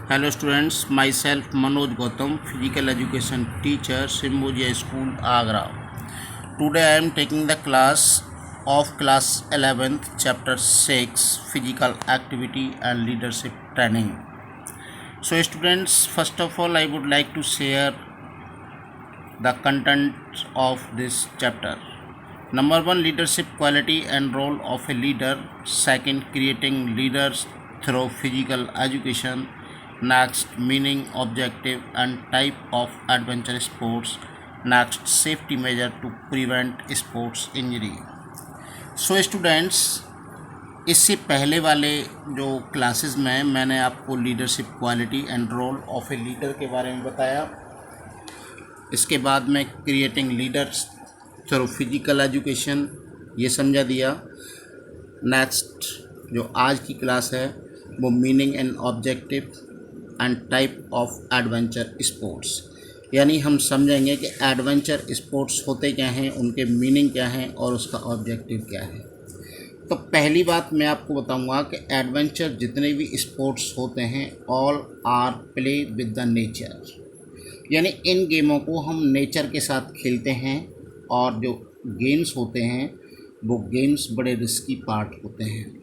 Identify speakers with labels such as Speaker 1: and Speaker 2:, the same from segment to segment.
Speaker 1: Hello students, myself Manoj Gautam, physical education teacher, Symbiosia School, Agra. Today I am taking the class of class 11th, chapter 6, physical activity and leadership training. So students, first of all I would like to share the content of this chapter. Number 1, leadership quality and role of a leader. Second, creating leaders through physical education. Next, meaning, objective and type of adventure sports. Next, safety measure to prevent sports injury. So students, इससे पहले वाले जो classes में मैंने आपको leadership quality and role of a leader के बारे में बताया। इसके बाद में creating leaders through physical education ये समझा दिया। नेक्स्ट जो आज की क्लास है वो meaning and objective and type of adventure sports, यानी हम समझेंगे कि एडवेंचर स्पोर्ट्स होते क्या हैं, उनके मीनिंग क्या हैं और उसका ऑब्जेक्टिव क्या है। तो पहली बात मैं आपको बताऊंगा कि एडवेंचर जितने भी स्पोर्ट्स होते हैं all are play with the nature, यानी इन गेमों को हम नेचर के साथ खेलते हैं और जो गेम्स होते हैं वो गेम्स बड़े रिस्की पार्ट होते हैं।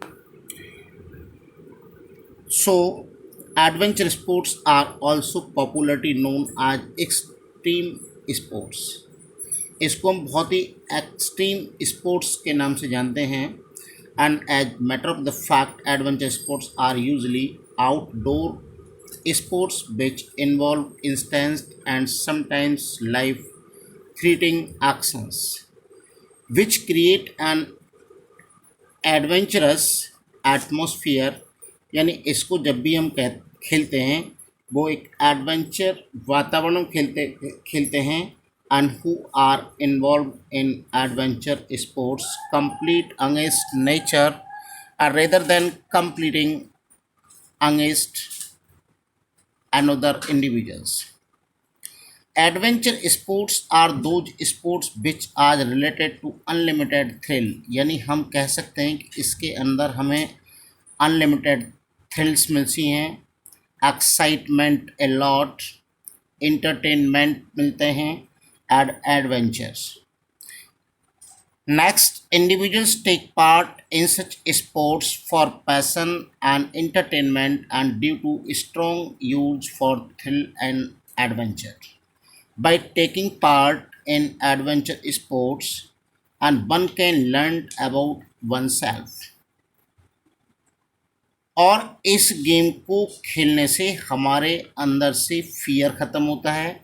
Speaker 1: So adventure sports are also popularly known as extreme sports. इसको हम बहुत ही एक्सट्रीम स्पोर्ट्स के नाम से जानते हैं। And as matter of the fact adventure sports are usually outdoor sports which involve intense and sometimes life-threatening actions, which create an adventurous atmosphere। यानी इसको जब भी हम खेलते हैं वो एक एडवेंचर वातावरण में खेलते हैं। And who are involve in adventure sports complete against nature rather than competing against another individuals. Adventure sports are those sports which are related to unlimited thrill, यानी हम कह सकते हैं कि इसके अंदर हमें अनलिमिटेड थ्रिल्स मिलती हैं, एक्साइटमेंट ए लॉट, इंटरटेनमेंट मिलते हैं and adventures. Next, individuals take part in such sports for passion and entertainment and due to strong use for thrill and adventure. By taking part in adventure sports, and one can learn about oneself. और इस game को खेलने से हमारे अंदर से fear ख़त्म होता है,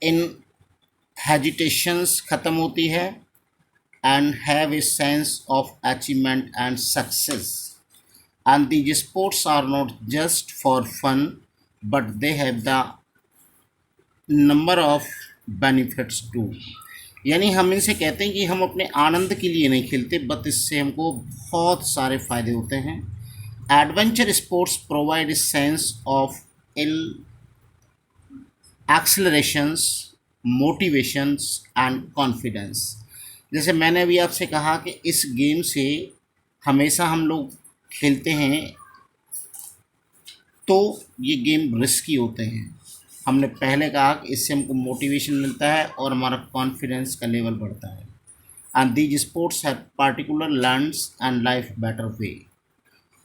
Speaker 1: इन हेजिटेशंस ख़त्म होती है and have a sense of achievement and success. And these sports are not just for fun, but they have the number of benefits too. यानी हम इनसे कहते हैं कि हम अपने आनंद के लिए नहीं खेलते, बट इससे हमको बहुत सारे फ़ायदे होते हैं। Adventure sports provide a sense of accelerations, motivations and confidence. जैसे मैंने अभी आपसे कहा कि इस गेम से हमेशा हम लोग खेलते हैं तो ये गेम रिस्की होते हैं। हमने पहले कहा कि इससे हमको मोटिवेशन मिलता है और हमारा कॉन्फिडेंस का लेवल बढ़ता है। And these sports have particular learns and life better way.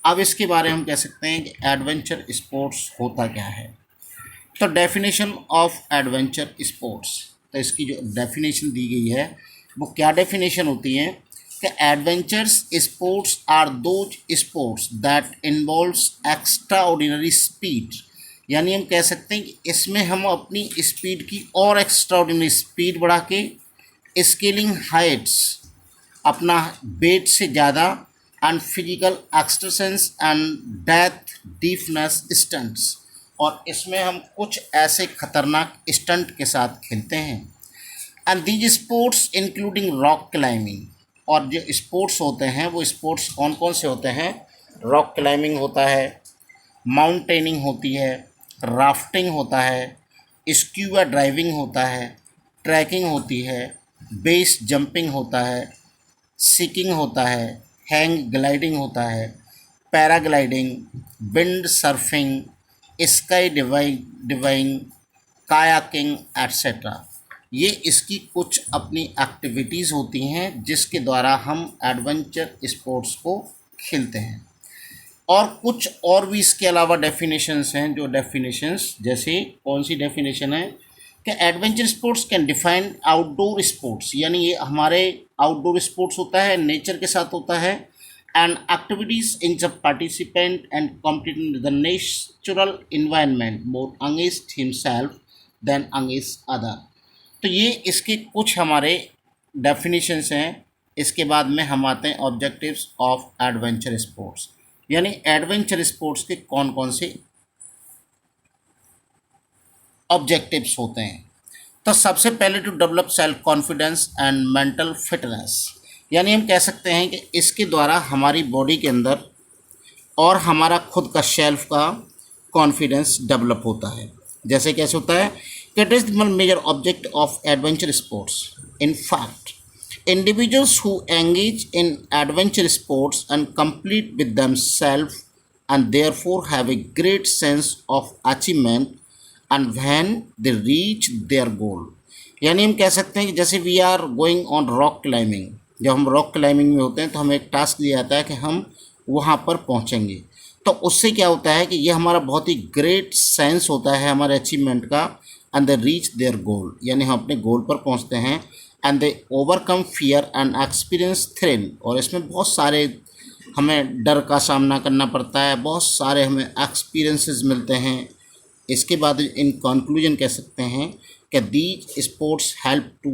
Speaker 1: अब इसके बारे में हम कह सकते हैं कि एडवेंचर स्पोर्ट्स होता क्या है। तो डेफिनेशन ऑफ एडवेंचर स्पोर्ट्स, तो इसकी जो डेफिनेशन दी गई है वो क्या डेफिनेशन होती है कि adventures sports are those sports that involves extraordinary speed. यानी हम कह सकते हैं कि इसमें हम अपनी स्पीड की और एक्स्ट्रा ऑर्डिनरी स्पीड बढ़ा के स्केलिंग हाइट्स, अपना वेट से ज़्यादा, and physical exercise and death deafness stunts, और इसमें हम कुछ ऐसे खतरनाक स्टंट के साथ खेलते हैं। And these sports including rock climbing, और जो स्पोर्ट्स होते हैं वो स्पोर्ट्स कौन कौन से होते हैं? रॉक क्लाइंबिंग होता है, माउंटेनिंग होती है, राफ्टिंग होता है, स्क्यूबा ड्राइविंग होता है, ट्रैकिंग होती है, बेस जंपिंग होता है, सीकिंग होता है, हैंग ग्लाइडिंग होता है, paragliding, wind surfing, sky diving, kayaking etcetera. ये इसकी कुछ अपनी एक्टिविटीज़ होती हैं जिसके द्वारा हम एडवेंचर स्पोर्ट्स को खेलते हैं। और कुछ और भी इसके अलावा डेफिनेशंस हैं, जो डेफिनेशंस जैसे कौन सी डेफिनेशन है कि adventure sports can define outdoor sports, यानी ये हमारे आउटडोर स्पोर्ट्स होता है, नेचर के साथ होता है, and activities in the participant and compete in the natural environment more against himself than against other. तो ये इसके कुछ हमारे डेफिनेशंस हैं। इसके बाद में हम आते हैं ऑब्जेक्टिव्स ऑफ एडवेंचर स्पोर्ट्स, यानी एडवेंचर स्पोर्ट्स के कौन कौन से ऑब्जेक्टिव्स होते हैं। तो सबसे पहले to develop self confidence and mental fitness, यानी हम कह सकते हैं कि इसके द्वारा हमारी बॉडी के अंदर और हमारा खुद का सेल्फ का कॉन्फिडेंस डेवलप होता है। जैसे कैसे होता है कि it is the major object of adventure sports. In fact individuals who engage in adventure sports and complete with themselves and therefore have a great sense of achievement and when they reach their goal। यानी हम कह सकते हैं कि जैसे we are going on rock climbing, जब हम rock climbing में होते हैं तो हमें एक टास्क दिया जाता है कि हम वहाँ पर पहुँचेंगे। तो उससे क्या होता है कि ये हमारा बहुत ही ग्रेट सेंस होता है हमारे अचीवमेंट का, एंड दे रीच देयर गोल, यानी हम अपने गोल पर पहुँचते हैं, and they overcome fear and experience thrill. और इसमें बहुत सारे हमें डर का सामना करना पड़ता है, बहुत सारे हमें एक्सपीरियंसेस मिलते हैं। इसके बाद इन कंक्लूजन कह सकते हैं कि these sports help to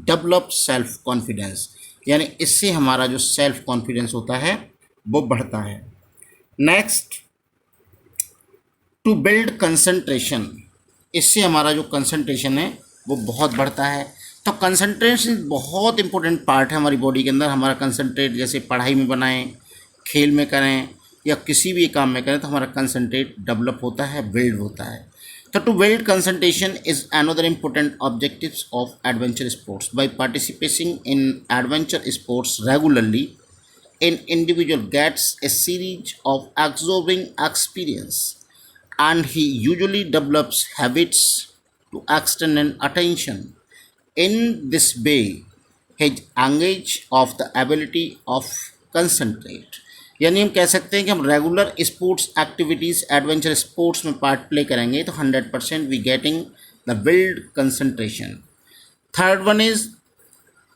Speaker 1: develop self confidence, यानी इससे हमारा जो सेल्फ कॉन्फिडेंस होता है वो बढ़ता है। नेक्स्ट, टू बिल्ड कंसंट्रेशन, इससे हमारा जो कंसंट्रेशन है वो बहुत बढ़ता है। तो कंसंट्रेशन बहुत इंपॉर्टेंट पार्ट है हमारी बॉडी के अंदर। हमारा कंसंट्रेट जैसे पढ़ाई में बनाएं, खेल में करें या किसी भी काम में करें तो हमारा कंसंट्रेट डेवलप होता है, बिल्ड होता है। तो to build concentration is another important objectives of adventure sports. By participating in adventure sports regularly an individual gets a series of absorbing experience and he usually develops habits to extend an attention. In this way, he engage of the ability of concentrate। यानी हम कह सकते हैं कि हम regular sports activities adventure sports में part play करेंगे तो 100% we getting the build concentration. Third one is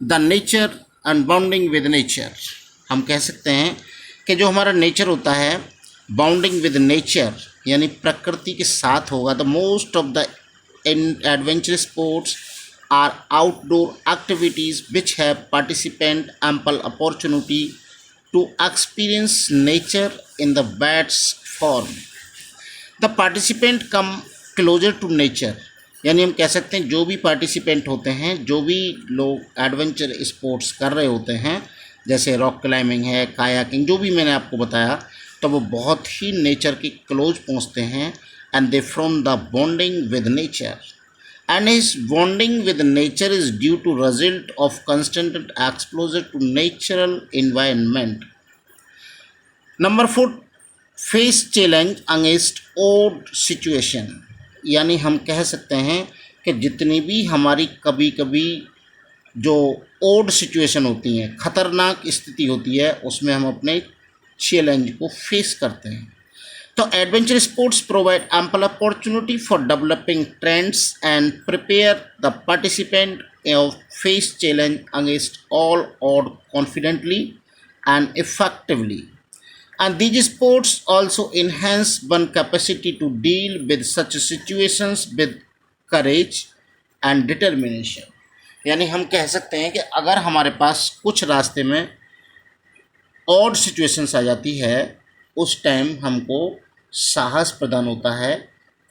Speaker 1: the nature and bonding with nature. हम कह सकते हैं कि जो हमारा नेचर होता है, बाउंडिंग विद नेचर यानी प्रकृति के साथ होगा। The most of the adventure sports are outdoor activities which have participant ample opportunity to experience nature in the best form. The participant come closer to nature, यानी हम कह सकते हैं जो भी पार्टिसिपेंट होते हैं, जो भी लोग एडवेंचर स्पोर्ट्स कर रहे होते हैं, जैसे रॉक क्लाइंबिंग है, कायाकिंग, जो भी मैंने आपको बताया, तो वो बहुत ही नेचर के क्लोज पहुंचते हैं and they from the bonding with nature and his bonding with nature is due to result of constant exposure to natural environment. Number 4, face challenge against odd situation, यानी हम कह सकते हैं कि जितनी भी हमारी कभी कभी जो ओड सिचुएशन होती हैं, ख़तरनाक स्थिति होती है, उसमें हम अपने चैलेंज को फेस करते हैं। तो adventure sports provide ample opportunity for developing trends and prepare the participant of face challenge against all odd confidently and effectively. And these sports also enhance one's capacity to deal with such situations with courage and determination। यानी हम कह सकते हैं कि अगर हमारे पास कुछ रास्ते में ऑड सिचुएशंस आ जाती है, उस टाइम हमको साहस प्रदान होता है,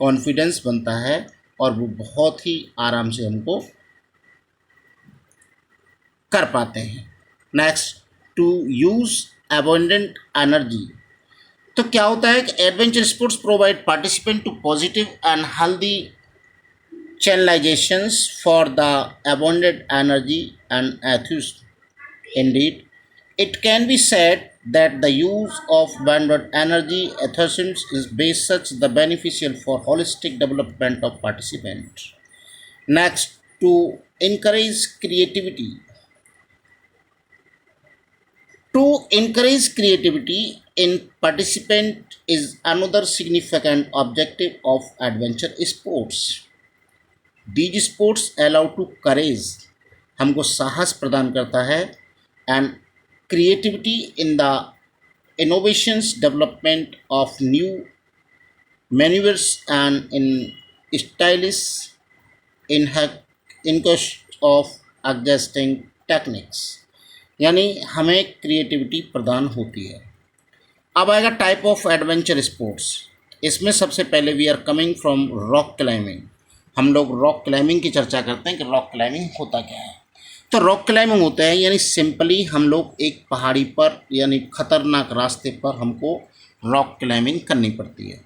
Speaker 1: कॉन्फिडेंस बनता है और वो बहुत ही आराम से हमको कर पाते हैं। Next, to use abundant energy. तो क्या होता है कि adventure sports provide participant to positive and healthy channelizations for the abundant energy and enthusiasm। Indeed, it can be said that the use of bandwidth energy efficiency is based such the beneficial for holistic development of participant. Next, to encourage creativity. To encourage creativity in participant is another significant objective of adventure sports. These sports allow to courage, हमको साहस प्रदान करता है, and creativity in the innovations development of new maneuvers and in stylish inquest of adjusting techniques, यानी हमें creativity प्रदान होती है। अब आएगा टाइप ऑफ एडवेंचर स्पोर्ट्स। इसमें सबसे पहले we are coming from rock climbing. हम लोग रॉक क्लाइंबिंग की चर्चा करते हैं कि रॉक क्लाइंबिंग होता क्या है। तो रॉक क्लाइंबिंग होता है यानी सिंपली हम लोग एक पहाड़ी पर यानी खतरनाक रास्ते पर हमको रॉक क्लाइंबिंग करनी पड़ती है।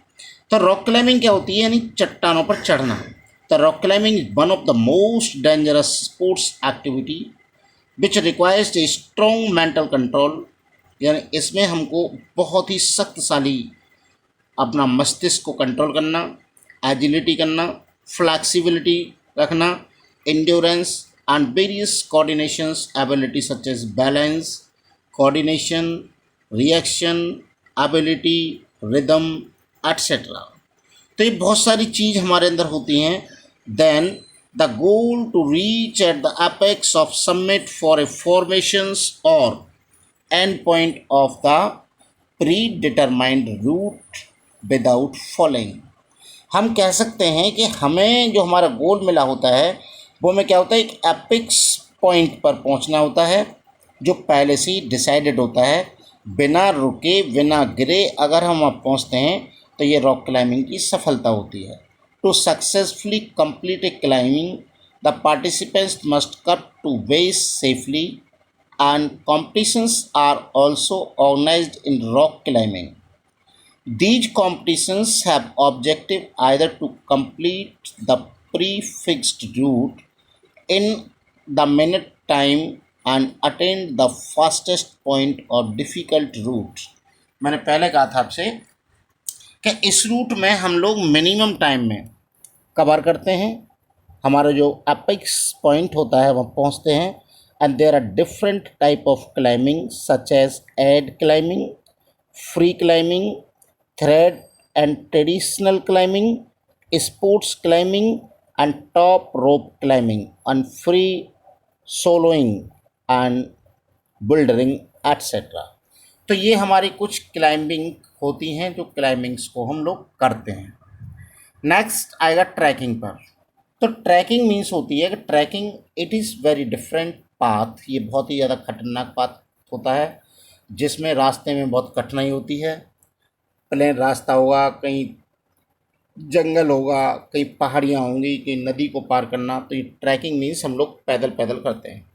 Speaker 1: तो रॉक क्लाइंबिंग क्या होती है, यानी चट्टानों पर चढ़ना। तो rock climbing is one of the most dangerous sports activity which requires a strong mental control, यानी इसमें हमको बहुत ही शक्तिशाली अपना मस्तिष्क को कंट्रोल करना, एजिलिटी करना, फ्लैक्सिबिलिटी रखना, endurance and various coordinations ability such as balance, coordination, reaction ability, rhythm etcetera. तो ये बहुत सारी चीज़ हमारे अंदर होती हैं। Then the goal to reach at the apex of summit for a formations और and point of the predetermined route without following. हम कह सकते हैं कि हमें जो हमारा गोल मिला होता है वो में क्या होता है, एक एपिक्स पॉइंट पर पहुंचना होता है जो पहले से ही डिसाइडेड होता है। बिना रुके बिना गिरे अगर हम वहाँ पहुँचते हैं तो ये रॉक क्लाइंबिंग की सफलता होती है। To successfully complete a climbing the participants must cut to base safely and competitions are also organized in rock climbing. These competitions have objective either to complete the prefixed route in the minute time and attain the fastest point or difficult route. मैंने पहले कहा था आपसे कि इस root में हम लोग मिनिमम टाइम में कवर करते हैं, हमारा जो एपिक्स पॉइंट होता है वहाँ पहुँचते हैं। And there are different type of climbing such as ad climbing, free climbing, thread and traditional climbing, sports climbing and top rope climbing, and free soloing and bouldering etc. तो ये हमारी कुछ climbing होती हैं जो क्लाइंबिंग्स को हम लोग करते हैं। नेक्स्ट आएगा ट्रैकिंग पर। तो ट्रैकिंग मीन्स होती है कि trekking it is very different path. ये बहुत ही ज़्यादा खतरनाक पाथ होता है जिसमें रास्ते में बहुत कठिनाई होती है। प्लेन रास्ता होगा, कहीं जंगल होगा, कहीं पहाड़ियाँ होंगी, कहीं नदी को पार करना। तो ये ट्रैकिंग मीन्स हम लोग पैदल पैदल करते हैं।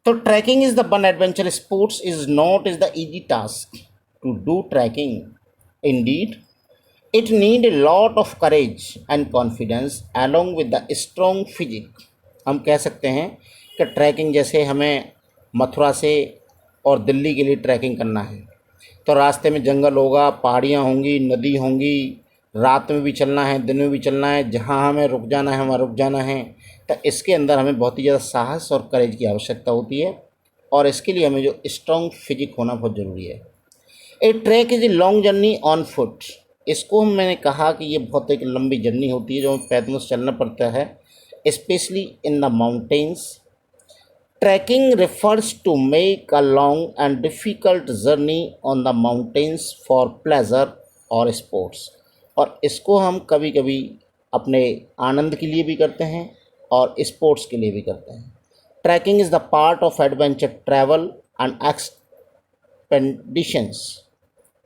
Speaker 1: तो trekking is the one adventure sports is not is the easy task to do trekking. Indeed it need a lot of courage and confidence along with the strong physique। हम कह सकते हैं कि ट्रैकिंग जैसे हमें मथुरा से और दिल्ली के लिए ट्रैकिंग करना है तो रास्ते में जंगल होगा, पहाड़ियाँ होंगी, नदी होंगी, रात में भी चलना है, दिन में भी चलना है, जहाँ हमें रुक जाना है वहाँ रुक जाना है। तो इसके अंदर हमें बहुत ही ज़्यादा साहस और करेज की आवश्यकता होती है और इसके लिए हमें जो स्ट्रॉन्ग फिजिक होना बहुत ज़रूरी है। A track is a long journey on foot. इसको मैंने कहा कि ये बहुत एक लंबी जर्नी होती है जो हमें पैदल से चलना पड़ता है, specially in the mountains. Trekking refers to make a long and difficult journey on the mountains for pleasure और स्पोर्ट्स। और इसको हम कभी कभी अपने आनंद के लिए भी करते हैं और स्पोर्ट्स के लिए भी करते हैं। Trekking is the part of adventure travel and expeditions.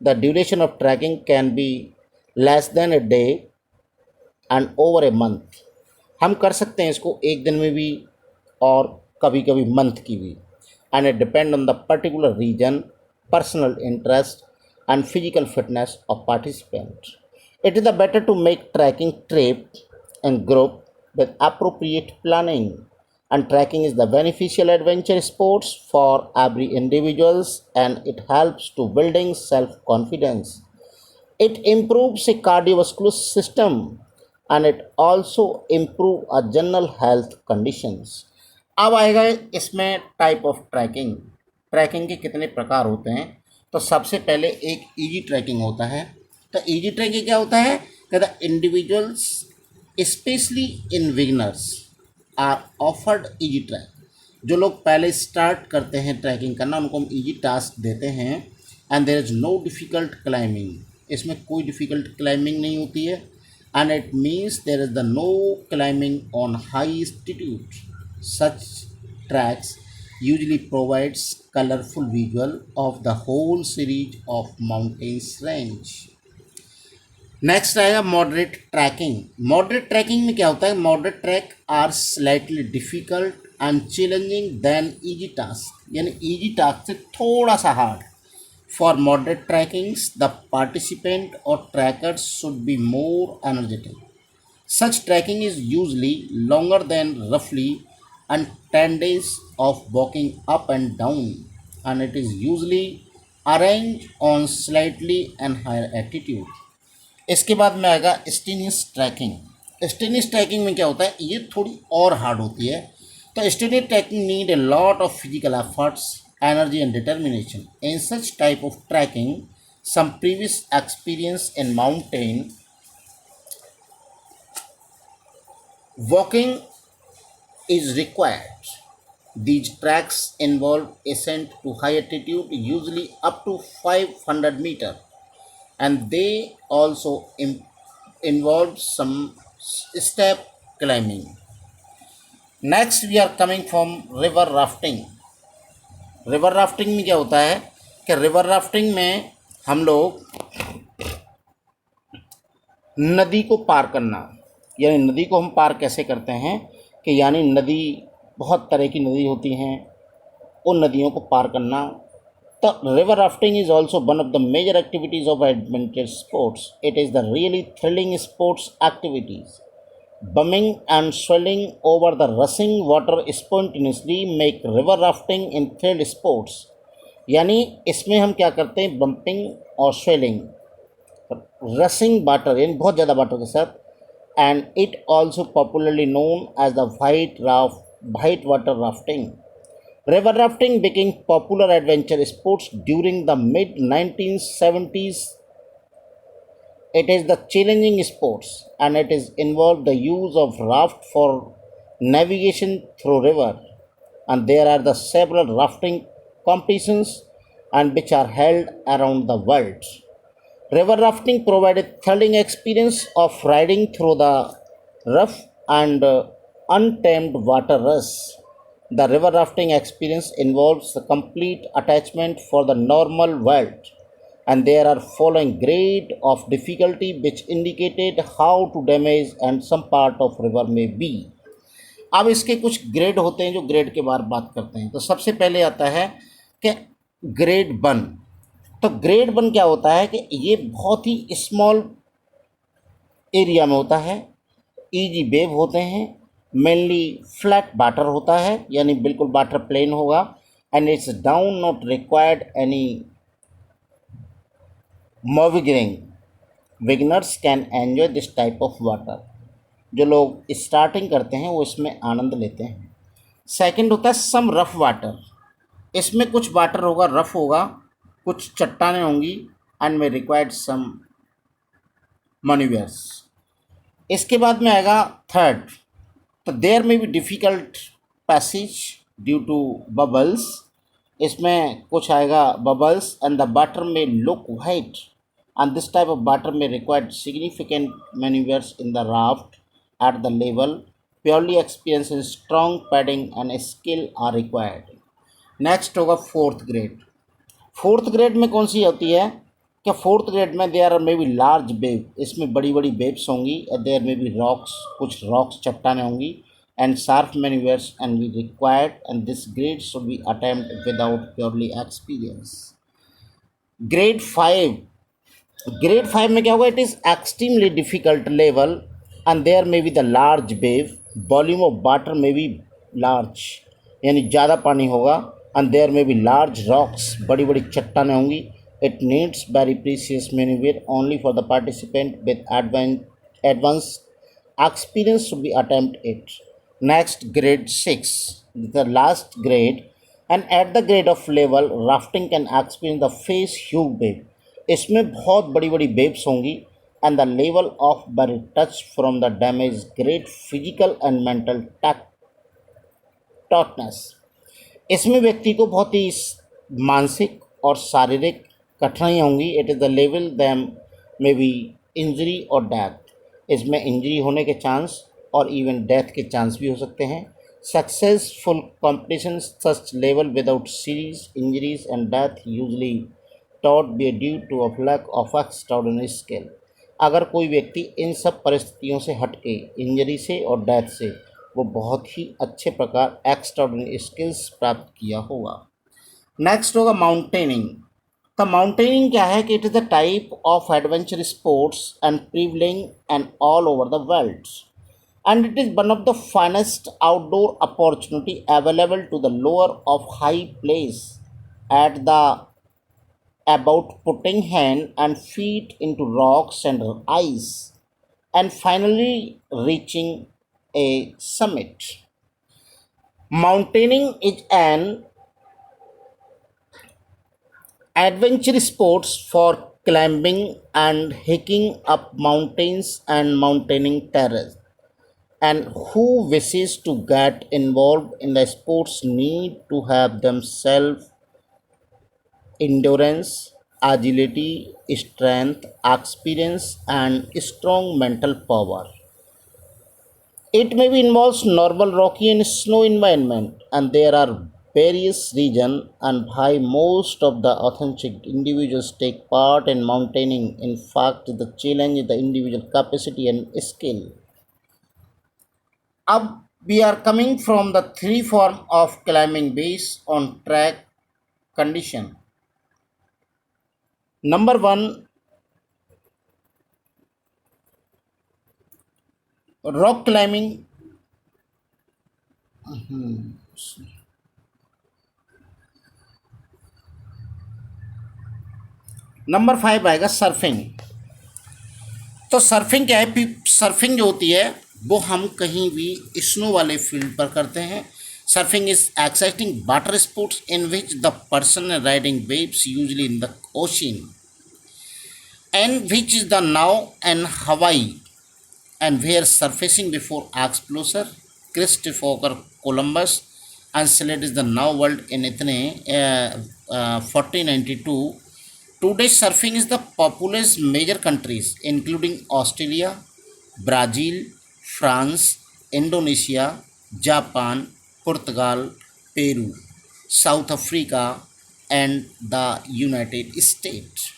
Speaker 1: The duration of trekking can be less than a day and over a month। हम कर सकते हैं इसको एक दिन में भी और कभी कभी मंथ की भी। and it depend on the particular region, personal interest and physical fitness of participants। It is the better to make trekking trip in group with appropriate planning and trekking is the beneficial adventure sports for every individuals, and it helps to building self confidence. It improves the cardiovascular system, and it also improve a general health conditions. अब आएगा इसमें type of trekking. Trekking के कितने प्रकार होते हैं? तो सबसे पहले एक इजी ट्रैकिंग होता है। तो इजी ट्रैकिंग क्या होता है कि the individuals specially in beginners are offered easy track. जो लोग पहले स्टार्ट करते हैं ट्रैकिंग करना, उनको हम इजी टास्क देते हैं। And there is no difficult climbing, इसमें कोई डिफ़िकल्ट क्लाइंबिंग नहीं होती है। And it means there is the no climbing on high altitude. Such tracks usually provides colorful visual of the whole series of mountains range. Next आएगा moderate trekking. Moderate trekking में क्या होता है? Moderate trek are slightly difficult and challenging than easy task, यानी easy task से थोड़ा सा hard. For moderate trekkings the participant और trekkers should be more energetic. Such trekking is usually longer than रफली and 10 days of walking up and down, and it is usually arranged on slightly and higher altitude. इसके बाद में आएगा स्टीनियस trekking. स्टीनियस trekking में क्या होता है? ये थोड़ी और हार्ड होती है। तो strenuous trekking need a lot of physical efforts, energy and determination. In such type of trekking some previous experience in mountain walking is required. These tracks involve ascent to high altitude, usually up to 500 meter, and they also involve some step climbing. Next we are coming from river rafting. River rafting में क्या होता है कि river rafting में हम लोग नदी को पार करना, यानी नदी को हम पार कैसे करते हैं कि यानी नदी, बहुत तरह की नदी होती हैं, उन नदियों को पार करना। तो river rafting is also one of the major activities of adventure sports. It is the really thrilling sports activities. Bumping and swelling over the rushing water spontaneously make river rafting in thrill sports. यानी इसमें हम क्या करते हैं? Bumping और swelling, रसिंग water यानी बहुत ज़्यादा वाटर के साथ, and it also popularly known as the white water rafting. River rafting became popular adventure sports during the mid 1970s. It is the challenging sports, and it is involved the use of raft for navigation through river, and there are the several rafting competitions and which are held around the world. River rafting provided thrilling experience of riding through the rough and untamed water rush. The river rafting experience involves the complete attachment for the normal world, and there are following grade of difficulty which indicated how to damage and some part of river may be. अब इसके कुछ grade होते हैं जो grade के बारे में बात करते हैं। तो सबसे पहले आता है कि ग्रेड 1। तो ग्रेड 1 क्या होता है कि ये बहुत ही स्मॉल एरिया में होता है, इजी वेव होते हैं, मेनली फ्लैट वाटर होता है, यानी बिल्कुल वाटर प्लेन होगा, and it's down not required any mowing. Beginners can enjoy this type of water. जो लोग स्टार्टिंग करते हैं वो इसमें आनंद लेते हैं। सेकंड होता है सम रफ वाटर। इसमें कुछ वाटर होगा, रफ होगा, कुछ चट्टानें होंगी, and may required some manoeuvres. इसके बाद में आएगा थर्ड। तो देयर में भी difficult passage due to bubbles. इसमें कुछ आएगा बबल्स, एंड द वाटर में look white, and this type of water में required significant manoeuvres in the raft at the level. Purely experience in strong padding and skill are required. Next होगा fourth grade. Fourth grade में कौन सी होती है? क्या fourth grade में there में भी लार्ज वेव, इसमें बड़ी बड़ी वेव्स होंगी, देयर में भी रॉक्स, कुछ रॉक्स चट्टानें होंगी, and sharp manoeuvres and be required, and this grade should be attempt without purely experience. Grade 5। Grade 5 में क्या होगा? It is extremely difficult level, and there में be the large wave, volume of water में भी large, यानी ज़्यादा पानी होगा, एंड देयर में बी लार्ज रॉक्स, बड़ी बड़ी चट्टानें होंगी. It needs very precious manoeuvre only for the participant with advance experience to be attempt it. Next, grade 6, the last grade, and at the grade of level rafting can experience the face huge wave. इसमें बहुत बड़ी बड़ी waves होंगी, and the level of very touch from the damage great physical and mental tautness. इसमें व्यक्ति को बहुत ही मानसिक और शारीरिक कठिनाइयाँ होंगी. It is the level them may be injury और डेथ. इसमें इंजरी होने के चांस और इवन डेथ के चांस भी हो सकते हैं. Successful competition such level without serious injuries and death usually thought be due to of lack of extraordinary skill. अगर कोई व्यक्ति इन सब परिस्थितियों से हटके इंजरी से और डेथ से वो बहुत ही अच्छे प्रकार एक्स्ट्राऑर्डिनरी स्किल्स प्राप्त किया होगा. नेक्स्ट होगा माउंटेनिंग. तो माउंटेनिंग क्या है कि it is the type of adventure sports and prevailing and all over the world, and it is one of the finest outdoor opportunity available to the lower of high place at the about putting hand and feet into rocks and ice and finally reaching a summit. Mountaining is an adventure sports for climbing and hiking up mountains and mountaining terrace, and who wishes to get involved in the sports need to have themselves endurance, agility, strength, experience, and strong mental power. It maybe involves normal rocky and snow environment, and there are various regions and why most of the authentic individuals take part in mountaining. In fact, the challenge is the individual capacity and skill. Up we are coming from the three form of climbing based on track condition. Number one, rock climbing. Number 5 आएगा surfing. तो surfing क्या है? Surfing जो होती है वो हम कहीं भी स्नो वाले फील्ड पर करते हैं. Surfing is exciting water sports in which the person riding waves usually in the ocean and which is the now and Hawaii, and where surfacing before explorer Christopher Columbus and selected is the now world in इतने 1492. Today surfing is the populous major countries including Australia, Brazil, France, Indonesia, Japan, Portugal, Peru, South Africa and the United States.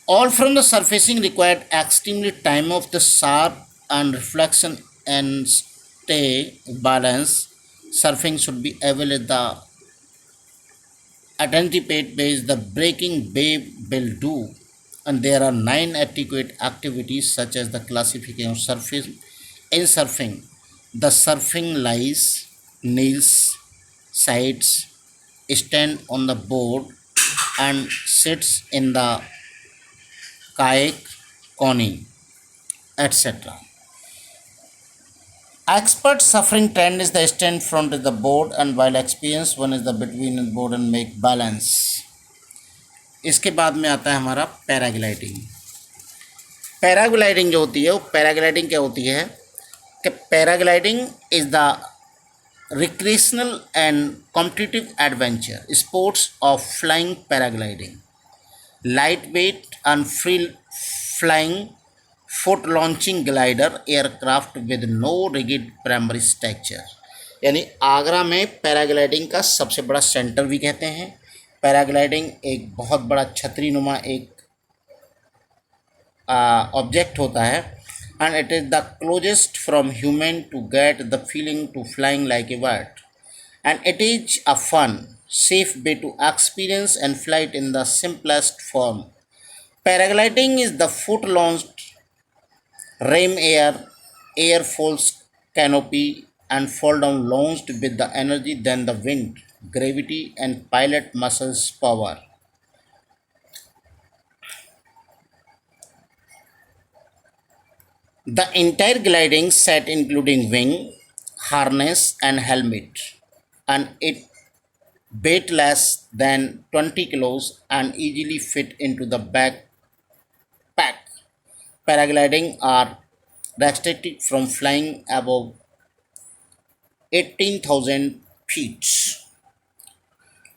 Speaker 1: All from the surfacing required extremely time of the sharp and reflection and stay balance. Surfing should be able at the anticipate base the breaking wave will do, and there are 9 adequate activities such as the classification of surface. In surfing, the surfing lies, kneels, sides, stand on the board and sits in the kayak, canoe, etc. Expert suffering trend is the stand front of the board, and while experienced one is the between the board and make balance. इसके बाद में आता है हमारा paragliding. Paragliding जो होती है वो पैराग्लाइडिंग क्या होती है कि paragliding is the recreational and competitive adventure sports of flying paragliding, lightweight and free flying foot launching glider aircraft with no rigid primary structure. यानी आगरा में पैराग्लाइडिंग का सबसे बड़ा सेंटर भी कहते हैं. पैराग्लाइडिंग एक बहुत बड़ा छतरी नुमा एक ऑब्जेक्ट होता है, and it is the closest from human to get the feeling to flying like a bird, and it is a fun safe way to experience and flight in the simplest form. Paragliding is the foot launched ram air falls canopy and fall down launched with the energy than the wind, gravity, and pilot muscles power. The entire gliding set including wing, harness and helmet, and it weighed less than 20 kilos and easily fit into the backpack. Paragliding are restricted from flying above 18,000 feet.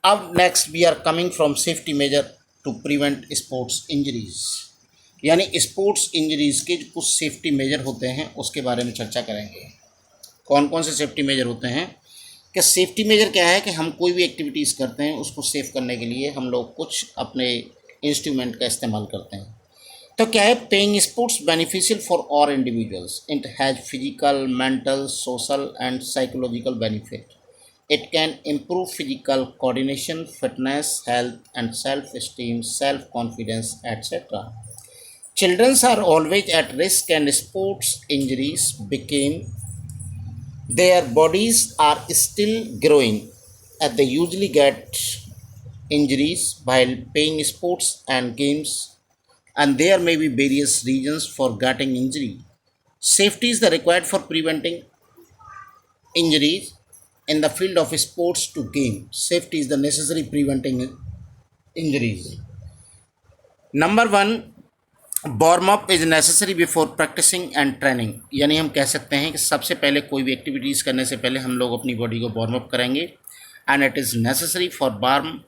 Speaker 1: अब next we are coming from safety measure to prevent sports injuries, यानी sports injuries के जो कुछ safety major होते हैं उसके बारे में चर्चा करेंगे। कौन कौन से सेफ्टी मेजर होते हैं? कि सेफ्टी मेजर क्या है कि हम कोई भी एक्टिविटीज़ करते हैं उसको सेफ करने के लिए हम लोग कुछ अपने इंस्ट्रूमेंट का इस्तेमाल करते हैं। तो क्या है, paying sports beneficial for all individuals, it has physical, mental, social and psychological benefit. It can improve physical coordination, fitness, health, and self-esteem, self-confidence, etc. Children are always at risk and sports injuries became their bodies are still growing and they usually get injuries while playing sports and games, and there may be various reasons for getting injury. Safety is the required for preventing injuries in the field of sports to game. Safety is the necessary preventing injuries. Number 1, warm up is necessary before practicing and training, यानी हम कह सकते हैं कि सबसे पहले कोई भी एक्टिविटीज़ करने से पहले हम लोग अपनी बॉडी को वार्म अप करेंगे, and it is necessary for warm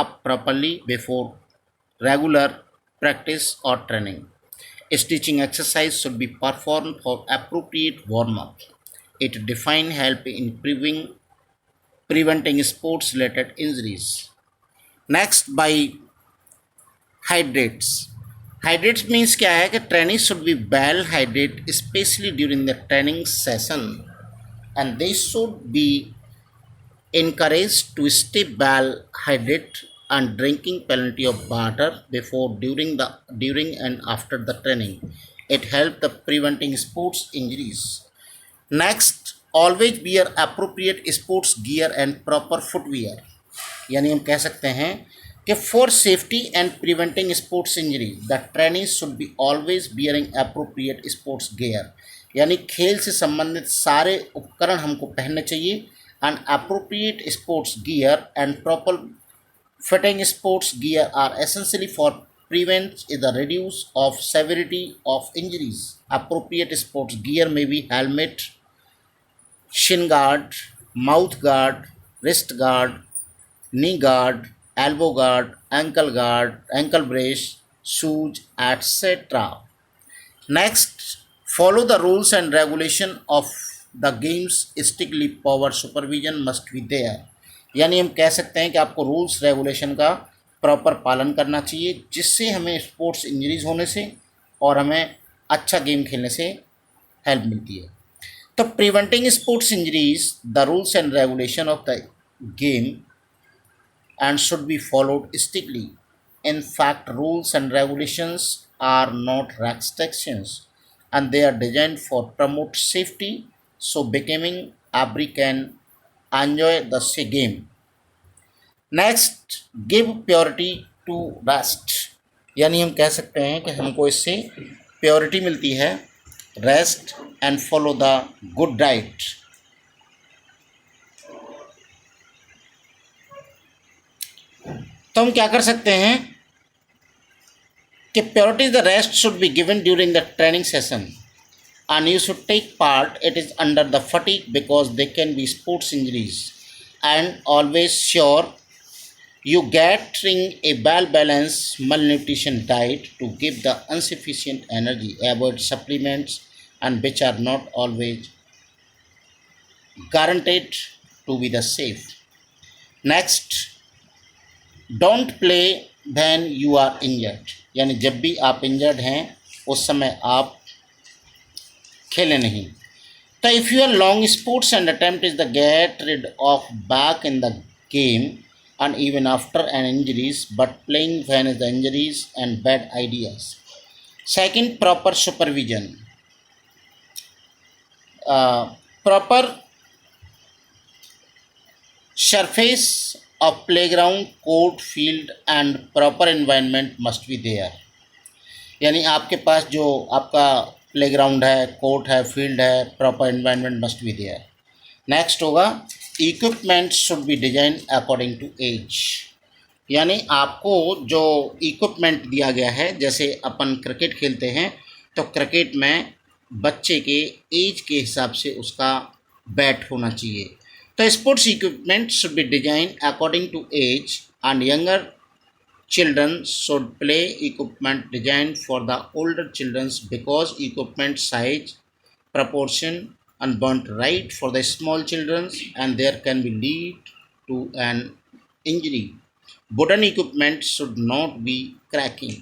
Speaker 1: up properly before regular practice और training. Stitching exercise should be perform for appropriate warm up. It define help in preventing sports related injuries. Next, by hydrates. Hydrates means क्या है कि training should be well hydrated, especially during the training session, and they should be encouraged to stay well hydrated and drinking plenty of water before, during and after the training. It helps the preventing sports injuries. Next, always wear appropriate sports gear and proper footwear, यानी हम कह सकते हैं कि for safety and preventing sports injury the training should be always bearing appropriate sports gear, यानी खेल से संबंधित सारे उपकरण हमको पहनने चाहिए, and appropriate sports gear and proper fitting sports gear are essentially for prevent the reduce of severity of injuries. Appropriate sports gear may be helmet, shin guard, mouth guard, wrist guard, knee guard, elbow guard, ankle brace, shoes, etc. Next, follow the rules and regulation of the games. Strictly power supervision must be there, यानी हम कह सकते हैं कि आपको rules regulation का proper पालन करना चाहिए, जिससे हमें स्पोर्ट्स इंजरीज होने से और हमें अच्छा गेम खेलने से हेल्प मिलती है. तो preventing sports injuries, the rules and regulation of the game and should be followed strictly. In fact rules and regulations are not restrictions and they are designed for promote safety, so becoming every can enjoy the game. Next, give priority to rest, यानी हम कह सकते हैं कि हमको इससे purity मिलती है, rest and follow the good diet. तो हम क्या कर सकते हैं कि purity the rest should be given during the training session and you should take part. It is under the fatigue because they can be sports injuries, and always sure you getting a well-balanced malnutrition diet to give the insufficient energy. Avoid supplements and which are not always guaranteed to be the safe. Next, don't play when you are injured, यानी जब भी आप injured हैं उस समय आप खेलें नहीं. तो if you are long sports and attempt is the get rid of back in the game and even after an injuries, but playing when is the injuries and bad ideas. Second, proper supervision. Proper Surface of playground, court, field and proper environment must be there. यानी आपके पास जो आपका playground है, court है, field है, proper environment must be there. Next होगा equipment should be design according to age. यानी आपको जो इक्विपमेंट दिया गया है, जैसे अपन क्रिकेट खेलते हैं तो क्रिकेट में बच्चे के एज के हिसाब से उसका बैट होना चाहिए। तो sports equipment should be design according to age and younger children should play equipment designed for the older children because equipment size, proportion and burnt right for the small children and there can be lead to an injury. Wooden equipment should not be cracking.